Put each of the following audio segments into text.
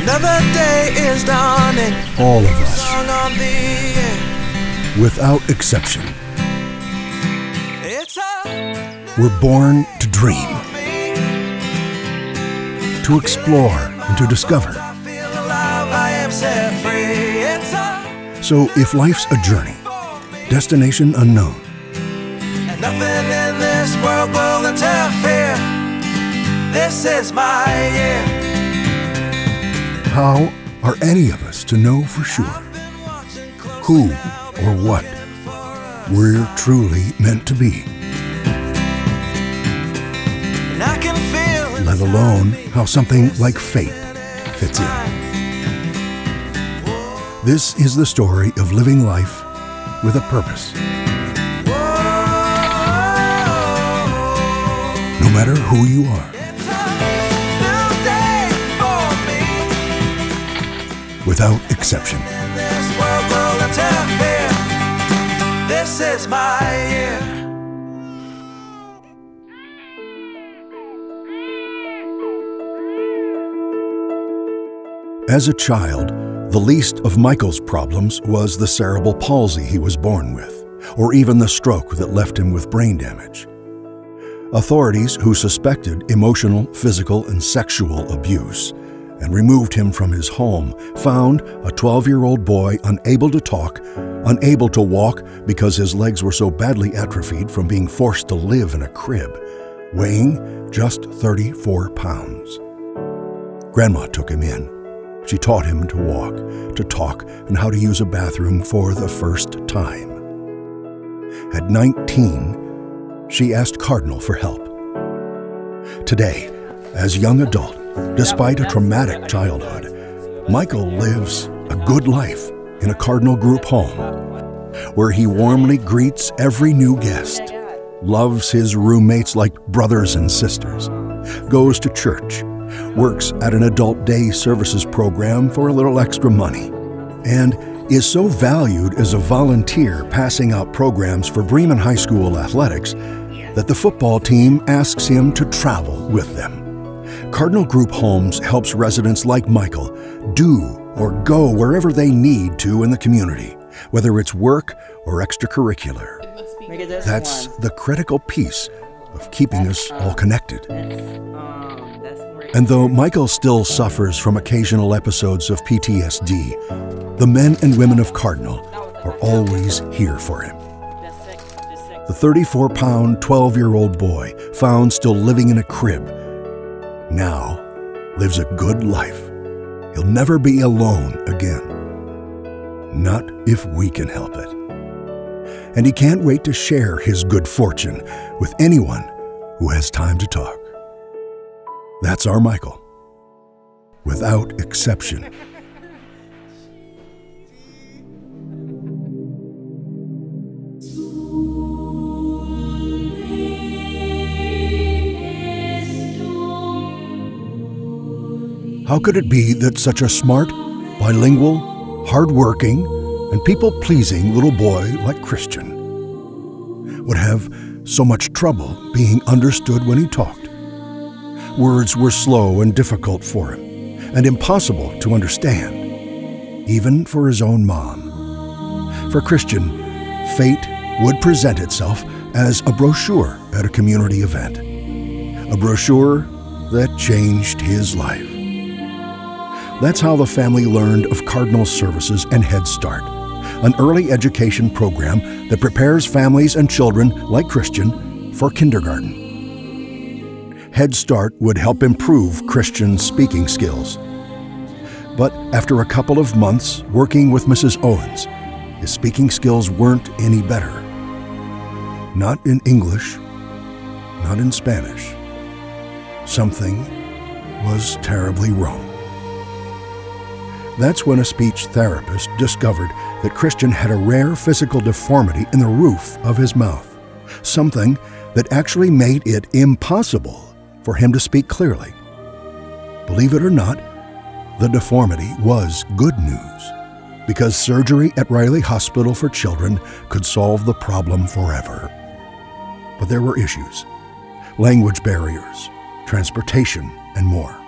Another day is dawning. All of us, Song on the air. without exception, It's a we're born to dream, to explore, and to discover. I feel alive, I am set free. It's a So if life's a journey, destination unknown, and nothing in this world will interfere. This is my year. how are any of us to know for sure who or what we're truly meant to be, And I can feel let alone how something like fate fits in? This is the story of living life with a purpose. No matter who you are, It's a new day for me. without exception. This world will interfere. This is my year. As a child, the least of Michael's problems was the cerebral palsy he was born with, or even the stroke that left him with brain damage. Authorities who suspected emotional, physical, and sexual abuse and removed him from his home found a 12-year-old boy unable to talk, unable to walk because his legs were so badly atrophied from being forced to live in a crib, weighing just 34 pounds. Grandma took him in. She taught him to walk, to talk, and how to use a bathroom for the first time. At 19, she asked Cardinal for help. Today, as a young adult, despite a traumatic childhood, Michael lives a good life in a Cardinal group home, where he warmly greets every new guest, loves his roommates like brothers and sisters, goes to church, works at an adult day services program for a little extra money, and is so valued as a volunteer passing out programs for Bremen High School athletics that the football team asks him to travel with them. Cardinal Group Homes helps residents like Michael do or go wherever they need to in the community, whether it's work or extracurricular. That's the critical piece of keeping us all connected. And though Michael still suffers from occasional episodes of PTSD, the men and women of Cardinal are always here for him. The 34-pound, 12-year-old boy found still living in a crib now lives a good life. He'll never be alone again. Not if we can help it. And he can't wait to share his good fortune with anyone who has time to talk. That's our Michael, without exception. How could it be that such a smart, bilingual, hardworking, and people-pleasing little boy like Christian would have so much trouble being understood when he talked? Words were slow and difficult for him, and impossible to understand, even for his own mom. For Christian, fate would present itself as a brochure at a community event, a brochure that changed his life. That's how the family learned of Cardinal Services and Head Start, an early education program that prepares families and children like Christian for kindergarten. Head Start would help improve Christian's speaking skills. But after a couple of months working with Mrs. Owens, his speaking skills weren't any better. Not in English, not in Spanish. Something was terribly wrong. That's when a speech therapist discovered that Christian had a rare physical deformity in the roof of his mouth, something that actually made it impossible for him to speak clearly. Believe it or not, the deformity was good news, because surgery at Riley Hospital for Children could solve the problem forever. But there were issues, language barriers, transportation, and more.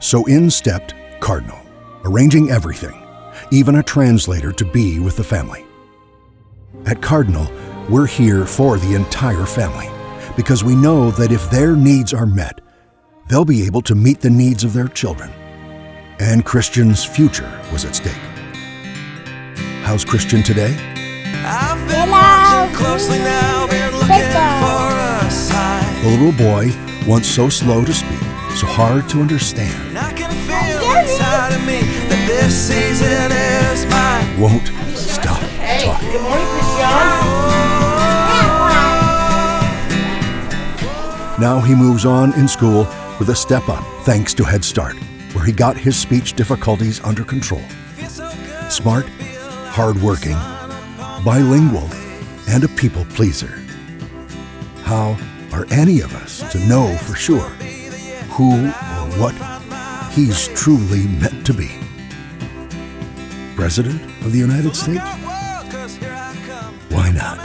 So in stepped Cardinal, arranging everything, even a translator to be with the family. At Cardinal, we're here for the entire family because we know that if their needs are met, they'll be able to meet the needs of their children. And Christian's future was at stake. How's Christian today? I've been watching closely now, been looking for a sign. The little boy, once so slow to speak, so hard to understand, And I can feel inside of me that this season is mine. won't stop talking. Good morning, Christian. Now he moves on in school with a step up thanks to Head Start, where he got his speech difficulties under control. Smart, hardworking, bilingual, and a people pleaser. How are any of us to know for sure who or what he's truly meant to be? President of the United States? Why not?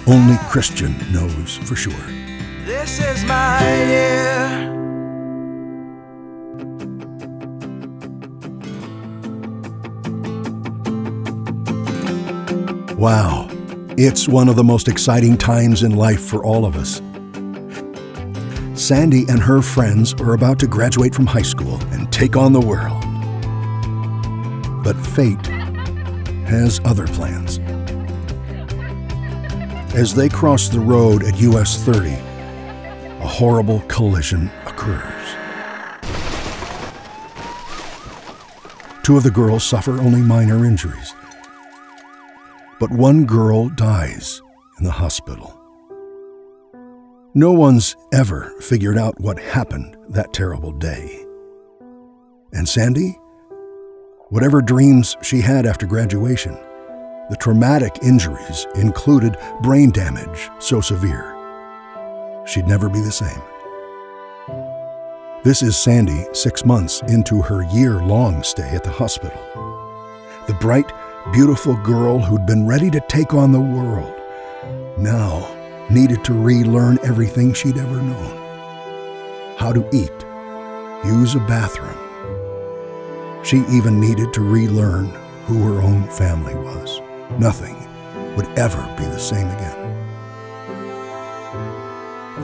Only Christian knows for sure. This is my year. Wow, it's one of the most exciting times in life for all of us. Sandy and her friends are about to graduate from high school and take on the world. But fate has other plans. As they cross the road at US 30, a horrible collision occurs. Two of the girls suffer only minor injuries. But one girl dies in the hospital. No one's ever figured out what happened that terrible day. And Sandy? Whatever dreams she had after graduation, the traumatic injuries included brain damage so severe, she'd never be the same. This is Sandy 6 months into her year-long stay at the hospital. The bright, beautiful girl who'd been ready to take on the world now needed to relearn everything she'd ever known. How to eat, use a bathroom. She even needed to relearn who her own family was. Nothing would ever be the same again.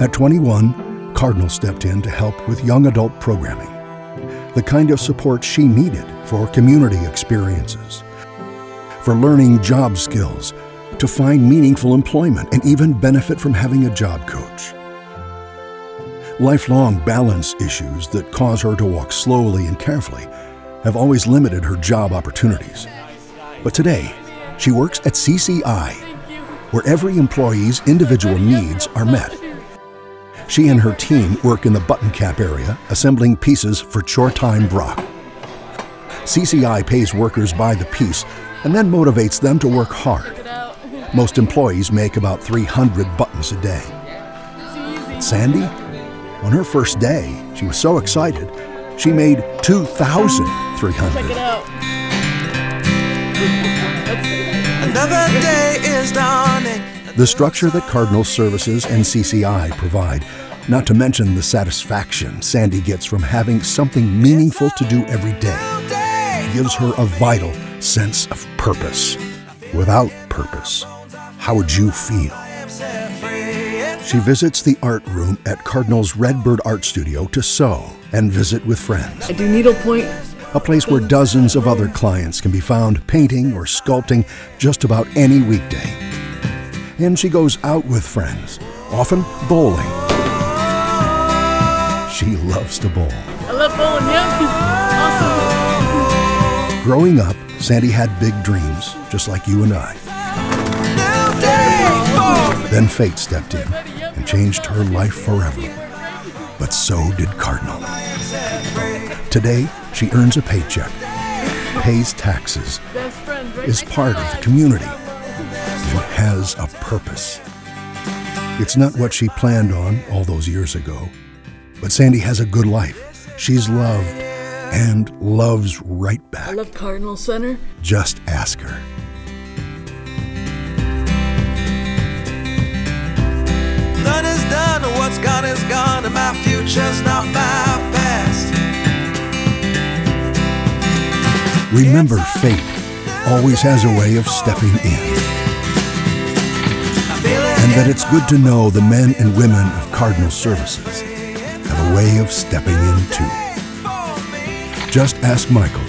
At 21, Cardinal stepped in to help with young adult programming, the kind of support she needed for community experiences, for learning job skills, to find meaningful employment, and even benefit from having a job coach. Lifelong balance issues that cause her to walk slowly and carefully have always limited her job opportunities. But today, she works at CCI, where every employee's individual needs are met. She and her team work in the button cap area, assembling pieces for chore-time Brock. CCI pays workers by the piece and then motivates them to work hard. Most employees make about 300 buttons a day. But Sandy, on her first day, she was so excited, she made 2,300. Check it out. Another day is dawning. The structure that Cardinal Services and CCI provide, not to mention the satisfaction Sandy gets from having something meaningful to do every day, gives her a vital sense of purpose. Without purpose, how would you feel? She visits the art room at Cardinal's Redbird Art Studio to sew and visit with friends. I do needlepoint. A place where dozens of other clients can be found painting or sculpting just about any weekday. And she goes out with friends, often bowling. She loves to bowl. I love bowling, yeah. Awesome. Growing up, Sandy had big dreams, just like you and I. Then fate stepped in and changed her life forever. But so did Cardinal. Today, she earns a paycheck, pays taxes, is part of the community, and has a purpose. It's not what she planned on all those years ago, but Sandy has a good life. She's loved and loves right back. I love Cardinal Center. Just ask her. Done is done, what's gone is gone, and my future's not my past. Remember, fate always has a way of stepping in. And that it's good to know the men and women of Cardinal Services have a way of stepping in too. Just ask Michael,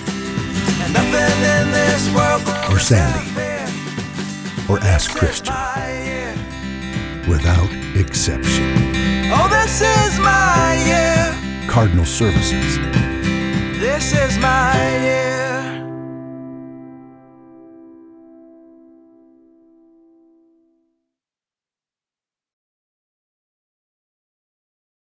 or Sandy, or ask Christian, without exception. Oh, this is my year. Cardinal Services. This is my year.